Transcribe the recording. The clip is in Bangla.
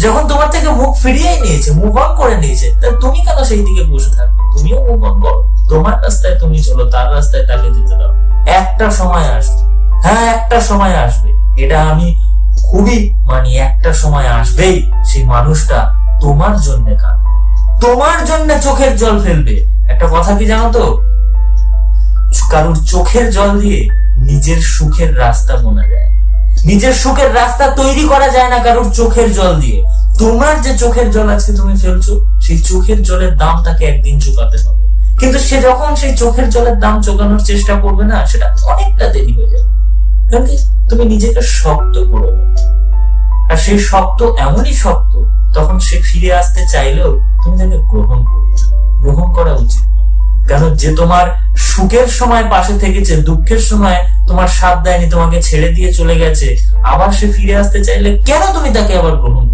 যখন তোমার থেকে মুখ ফিরিয়েই নিয়েছে, মুভ অন করে নিয়েছে, তুমি কেন সেই দিকে বসে থাকবে? তুমিও মুভ অন করো, তোমার রাস্তায় তুমি চলো, তার রাস্তায় তাকে যেতে দাও। একটা সময় আসবে, হ্যাঁ একটা সময় আসবে, এটা আমি খুবই মানি, একটা সময় আসবেই সেই মানুষটা তোমার জন্য কাঁদবে, তোমার জন্য চোখের জল ফেলবে। একটা কথা কি জানো তো, কারোর চোখের জল দিয়ে নিজের সুখের রাস্তা বোনা যায় না, নিজের সুখের রাস্তা তৈরি করা যায় না কারোর চোখের জল দিয়ে। তোমার যে চোখের জল আজকে তুমি ফেলছো, সেই চোখের জলের দাম তাকে একদিন চুকাতে হবে, কিন্তু সে যখন সেই চোখের জলের দাম চোকানোর চেষ্টা করবে না, সেটা অনেকটা দেরি হয়ে যাবে। কারণ কি, তুমি নিজেকে শক্ত করে নেবে, আর সেই শক্ত এমনই শক্ত, তখন সে ফিরে আসতে চাইলেও তুমি তাকে গ্রহণ করবে না, গ্রহণ করা উচিত নয়। কারণ যে তোমার সুখের সময় পাশে থেকেছে, দুঃখের সময় তোমার সাথ দেয়নি, তোমাকে ছেড়ে দিয়ে চলে গেছে, আবার সে ফিরে আসতে চাইলে কেন তুমি তাকে আবার গ্রহণ করবে?